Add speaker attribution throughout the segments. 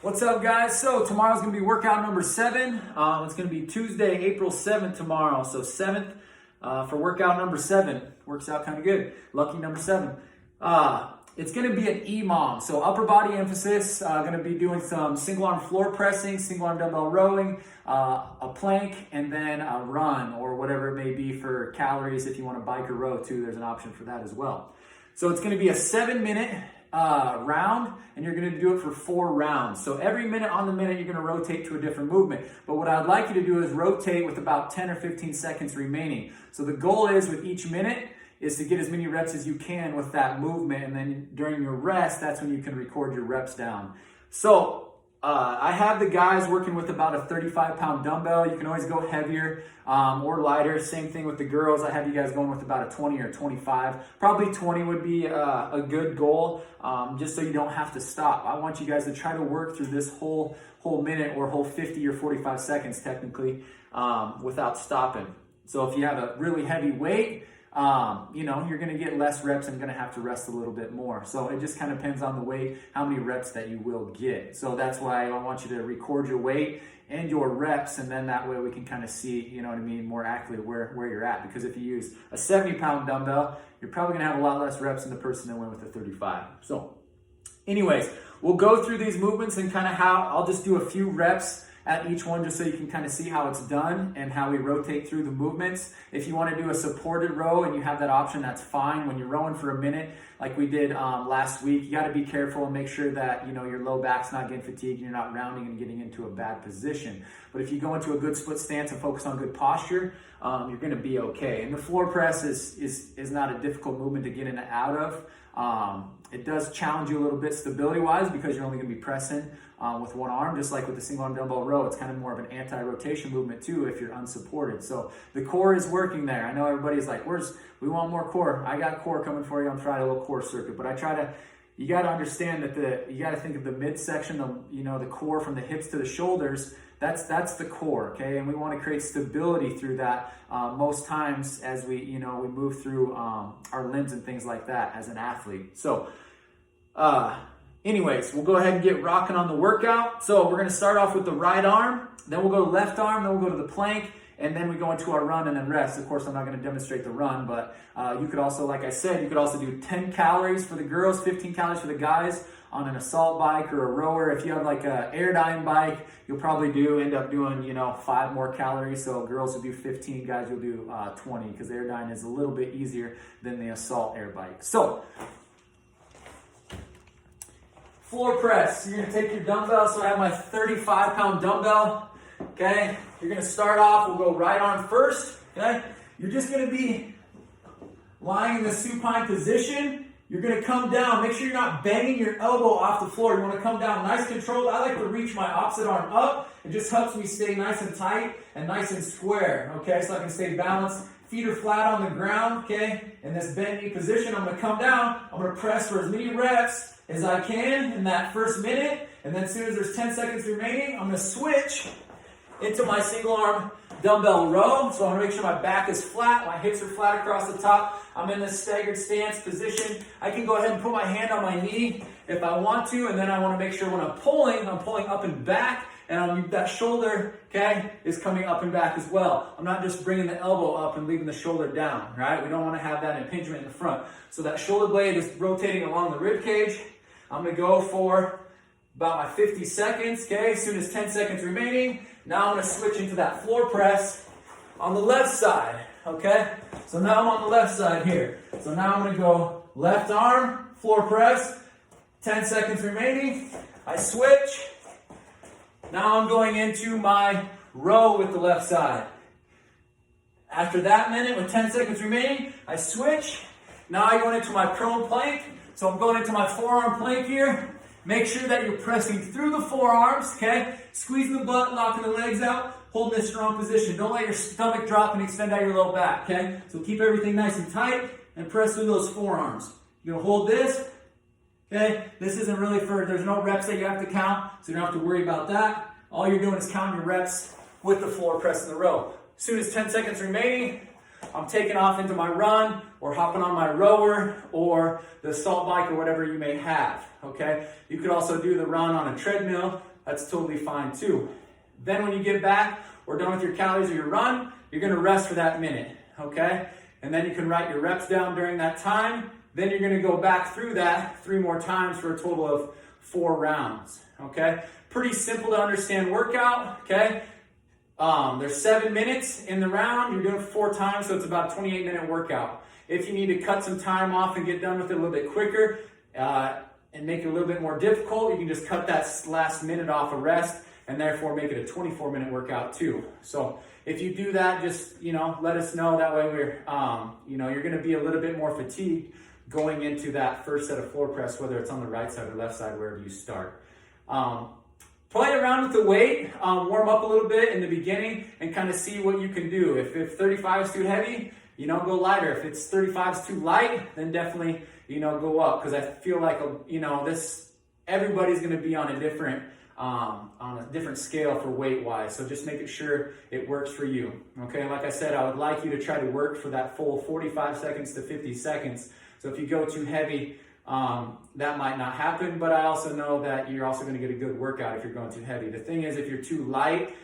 Speaker 1: What's up, guys? So tomorrow's gonna be workout number 7. It's gonna be Tuesday, April 7th tomorrow. So 7th for workout number 7. Works out kind of good. Lucky number 7. It's gonna be an EMOM, so upper body emphasis. Gonna be doing some single arm floor pressing, single arm dumbbell rowing, a plank, and then a run or whatever it may be for calories. If you want to bike or row too, there's an option for that as well. So it's gonna be a 7-minute round, and you're going to do it for 4 rounds. So every minute on the minute, you're going to rotate to a different movement. But what I'd like you to do is rotate with about 10 or 15 seconds remaining. So the goal is with each minute is to get as many reps as you can with that movement. And then during your rest, that's when you can record your reps down. So I have the guys working with about a 35-pound dumbbell. You can always go heavier or lighter. Same thing with the girls. I have you guys going with about a 20 or 25. Probably 20 would be a good goal, just so you don't have to stop. I want you guys to try to work through this whole minute or whole 50 or 45 seconds technically without stopping. So if you have a really heavy weight, you're going to get less reps and going to have to rest a little bit more. So it just kind of depends on the weight, how many reps that you will get. So that's why I want you to record your weight and your reps, and then that way we can kind of see, more accurately where you're at. Because if you use a 70-pound dumbbell, you're probably going to have a lot less reps than the person that went with a 35. So anyways, we'll go through these movements and kind of how I'll just do a few reps at each one just so you can kind of see how it's done and how we rotate through the movements. If you want to do a supported row and you have that option, that's fine. When you're rowing for a minute, like we did last week, you got to be careful and make sure that your low back's not getting fatigued and you're not rounding and getting into a bad position. But if you go into a good split stance and focus on good posture, you're going to be okay. And the floor press is not a difficult movement to get in and out of. It does challenge you a little bit stability-wise because you're only going to be pressing with one arm, just like with the single arm dumbbell row. It's kind of more of an anti-rotation movement too if you're unsupported. So the core is working there. I know everybody's like, we want more core. I got core coming for you. I'm trying a little core circuit, but you got to understand that you got to think of the midsection, the core from the hips to the shoulders. That's the core, okay? And we want to create stability through that most times as we move through our limbs and things like that as an athlete. So anyways, we'll go ahead and get rocking on the workout. So we're going to start off with the right arm, then we'll go to left arm, then we'll go to the plank, and then we go into our run and then rest. Of course, I'm not going to demonstrate the run, but you could also, like I said, you could also do 10 calories for the girls, 15 calories for the guys on an assault bike or a rower. If you have like a airdyne bike, you'll probably end up doing 5 more calories. So girls will do 15, guys will do 20 because the airdyne is a little bit easier than the assault air bike. So floor press. You're going to take your dumbbell. So I have my 35-pound dumbbell. Okay, you're going to start off. We'll go right arm first. Okay, you're just going to be lying in the supine position. You're going to come down. Make sure you're not banging your elbow off the floor. You want to come down nice controlled. I like to reach my opposite arm up. It just helps me stay nice and tight and nice and square. Okay, so I can stay balanced. Feet are flat on the ground. Okay, in this bent knee position, I'm going to come down. I'm going to press for as many reps as I can in that first minute. And then as soon as there's 10 seconds remaining, I'm going to switch into my single arm dumbbell row. So I want to make sure my back is flat, my hips are flat across the top. I'm in this staggered stance position. I can go ahead and put my hand on my knee if I want to, and then I want to make sure when I'm pulling up and back, and that shoulder, okay, is coming up and back as well. I'm not just bringing the elbow up and leaving the shoulder down, right? We don't want to have that impingement in the front. So that shoulder blade is rotating along the rib cage. I'm going to go for about my 50 seconds, okay? As soon as 10 seconds remaining, now I'm going to switch into that floor press on the left side, okay? So now I'm on the left side here. So now I'm going to go left arm, floor press, 10 seconds remaining. I switch. Now I'm going into my row with the left side. After that minute, with 10 seconds remaining, I switch. Now I go into my prone plank. So I'm going into my forearm plank here. Make sure that you're pressing through the forearms, okay? Squeezing the butt, locking the legs out, holding this strong position. Don't let your stomach drop and extend out your low back, okay? So keep everything nice and tight and press through those forearms. You're gonna hold this, okay? This isn't really there's no reps that you have to count, so you don't have to worry about that. All you're doing is counting your reps with the floor press in the row. As soon as 10 seconds remaining, I'm taking off into my run or hopping on my rower or the assault bike or whatever you may have, okay? You could also do the run on a treadmill that's totally fine too. Then when you get back or done with your calories or your run, you're gonna rest for that minute, okay? And then you can write your reps down during that time. Then you're gonna go back through that 3 more times for a total of 4 rounds, okay? Pretty simple to understand workout, okay? There's 7 minutes in the round. You're doing it 4 times, so it's about a 28-minute workout. If you need to cut some time off and get done with it a little bit quicker and make it a little bit more difficult, you can just cut that last minute off a rest and therefore make it a 24-minute workout too. So if you do that, just, let us know. That way we're, you're going to be a little bit more fatigued going into that first set of floor press, whether it's on the right side or left side, wherever you start. Play around with the weight, warm up a little bit in the beginning and kind of see what you can do. If 35 is too heavy, go lighter. If it's 35 is too light, then definitely, go up. Because I feel like, everybody's going to be on a different scale for weight-wise. So just making sure it works for you. Okay, like I said, I would like you to try to work for that full 45 seconds to 50 seconds. So if you go too heavy, that might not happen, but I also know that you're also going to get a good workout if you're going too heavy. The thing is, if you're too light,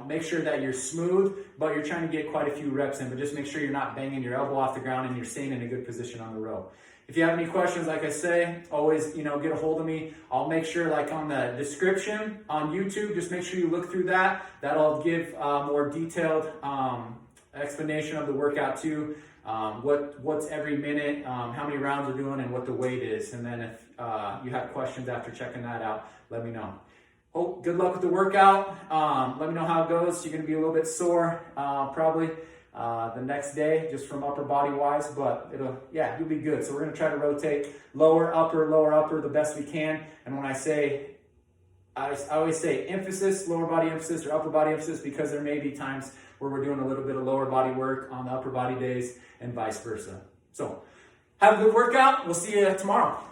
Speaker 1: make sure that you're smooth, but you're trying to get quite a few reps in, but just make sure you're not banging your elbow off the ground and you're staying in a good position on the row. If you have any questions, like I say, always, get a hold of me. I'll make sure, like on the description on YouTube, just make sure you look through that. That'll give more detailed explanation of the workout too. What's every minute, how many rounds we're doing, and what the weight is. And then if you have questions after checking that out, let me know. Oh, good luck with the workout. Let me know how it goes. You're going to be a little bit sore probably the next day just from upper body wise, but you'll be good. So we're going to try to rotate lower, upper the best we can. And when I always say emphasis, lower body emphasis or upper body emphasis, because there may be times where we're doing a little bit of lower body work on the upper body days and vice versa. So have a good workout. We'll see you tomorrow.